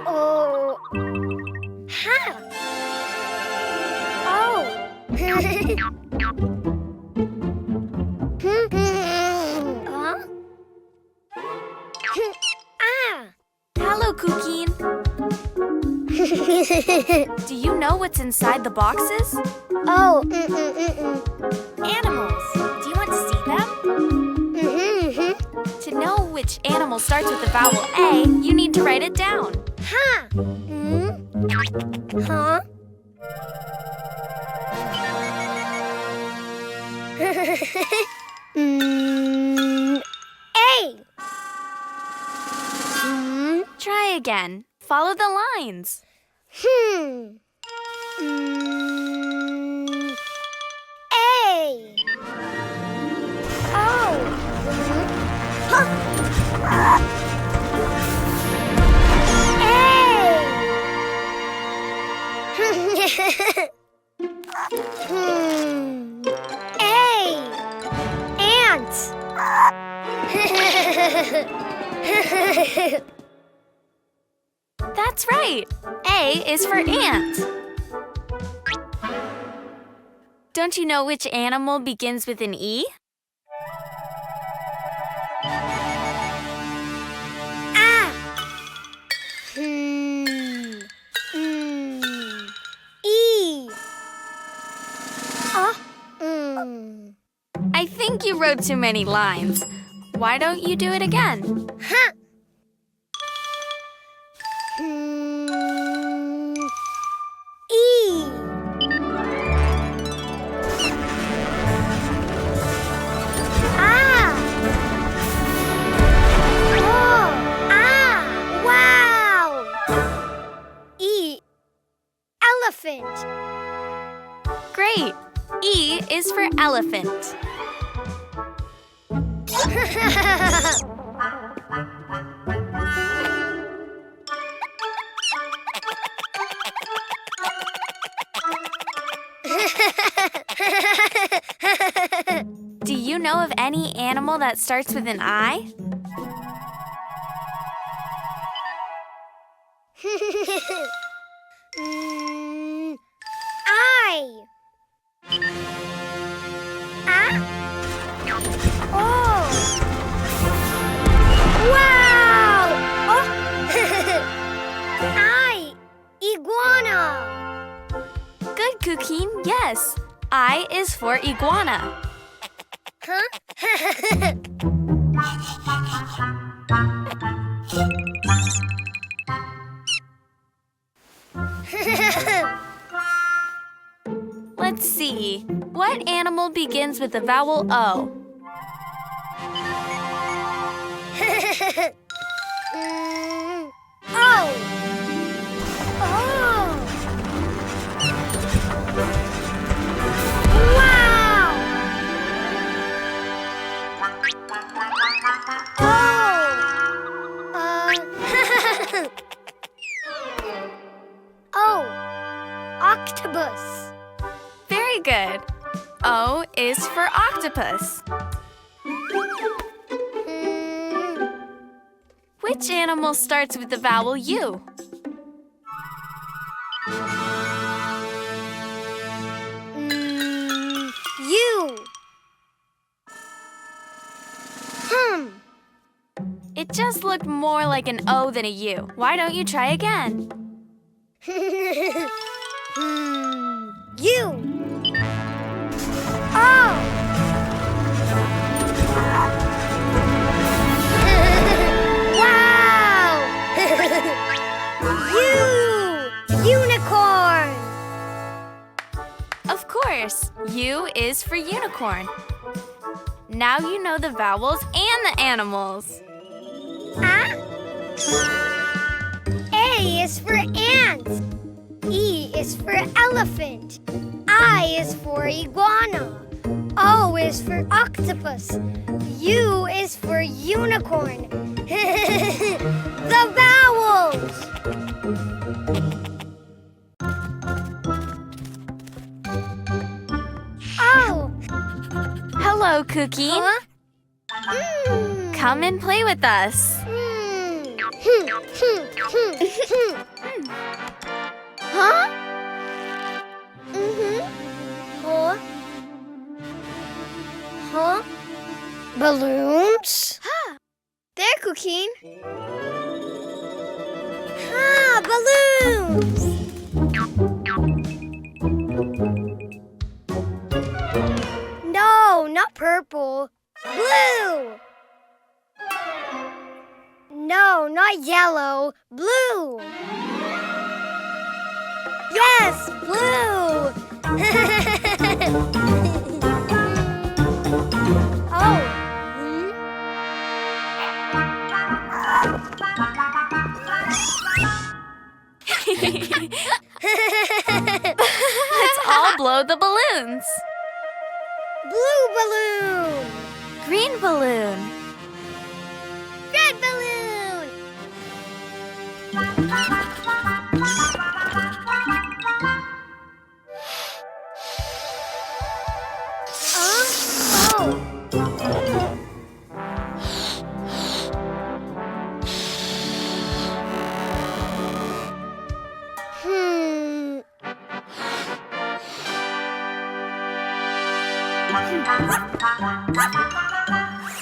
Oh. Ha. Oh. Huh? Ah. Hello, Cuquin. Do you know what's inside the boxes? Oh. Animals. Do you want to see them? To know which animal starts with the vowel A, you need to write it down. Ha. Huh? A. Try again. Follow the lines. A. Oh. Huh. A. Ant. That's right. A is for ant. Don't you know which animal begins with an E? Ah. E. I think you wrote too many lines. Why don't you do it again? Huh. E. Ah. Oh. Ah. Wow. E. Elephant. Great. E is for elephant. Do you know of any animal that starts with an I? I. Ah. Oh. Wow. Oh. I. Iguana. Good, Cuquin. Yes. I is for iguana. Huh? Let's see. What animal begins with the vowel O? Oh. Oh. Wow. Oh. Octopus. Very good. O is for octopus. Which animal starts with the vowel U? U. It just looked more like an O than a U. Why don't you try again? U. Oh. Wow. U. Unicorn. Of course, U is for unicorn. Now you know the vowels and the animals. A is for ant. E is for elephant. I is for iguana. O is for octopus. U is for unicorn. The vowels! Oh! Hello, Cuquin. Huh? Come and play with us. Huh? Huh? Huh? Balloons? There, Cuquin. Balloons! No, not purple. Blue! No, not yellow. Blue! Yes, blue! Oh. Let's all blow the balloons. Blue balloon! Green balloon. Red balloon!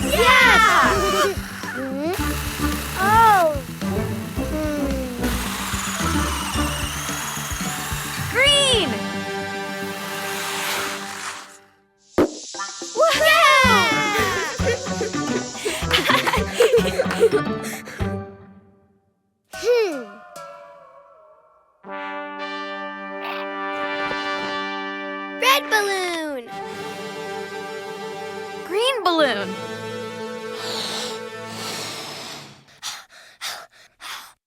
Yes! Oh! Green. Red balloon! Green balloon.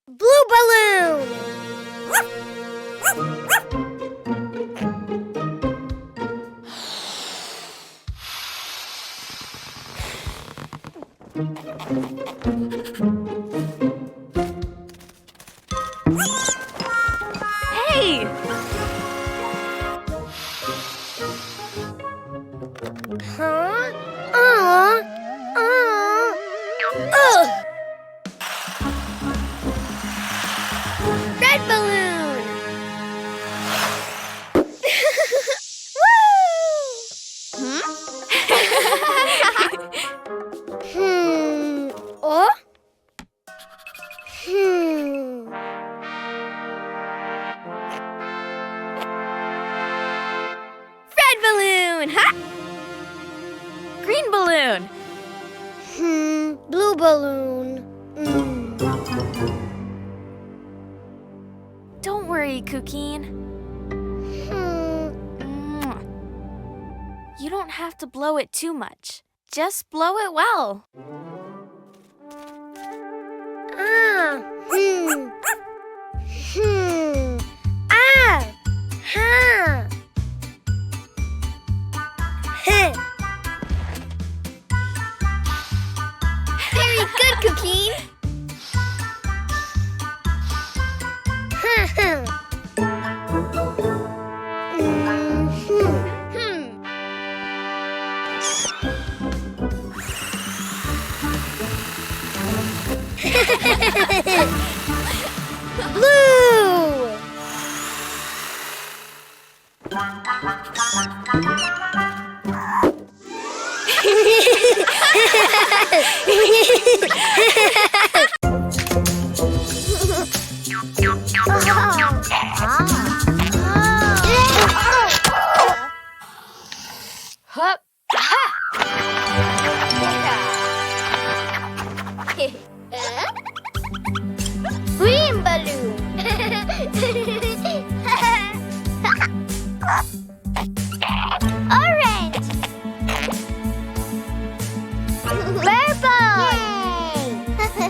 Blue balloon! Hey! Huh? Red balloon! Woo! Oh? Red balloon! Ha! Green balloon. Blue balloon. Don't worry, Cuquin. You don't have to blow it too much. Just blow it well. Very good, Cuquin. Blue! Hup! Green balloon! Orange! Purple! Yay!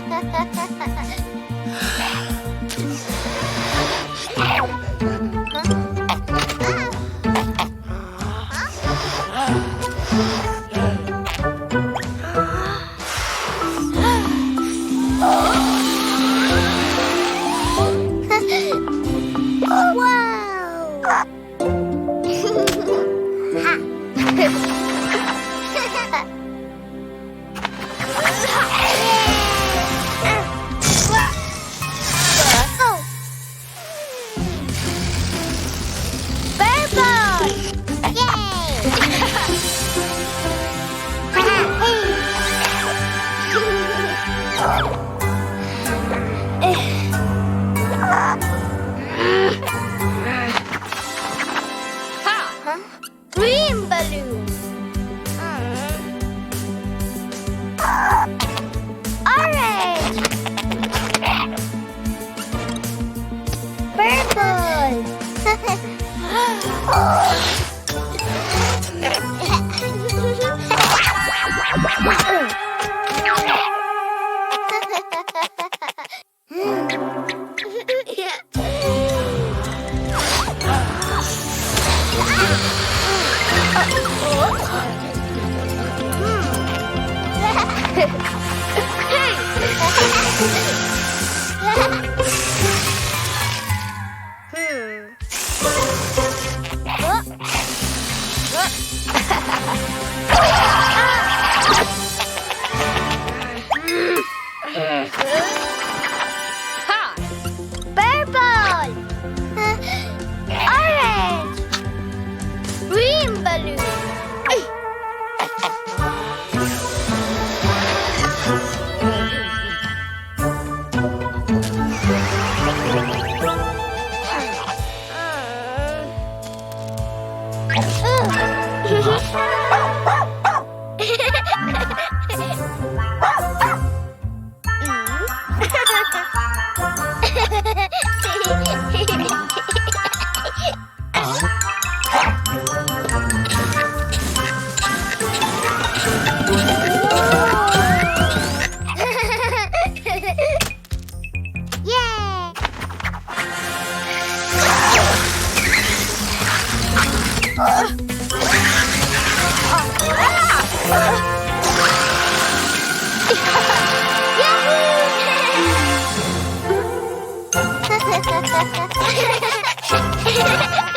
Purple! Orange! Green balloon! Yay! Yahoo!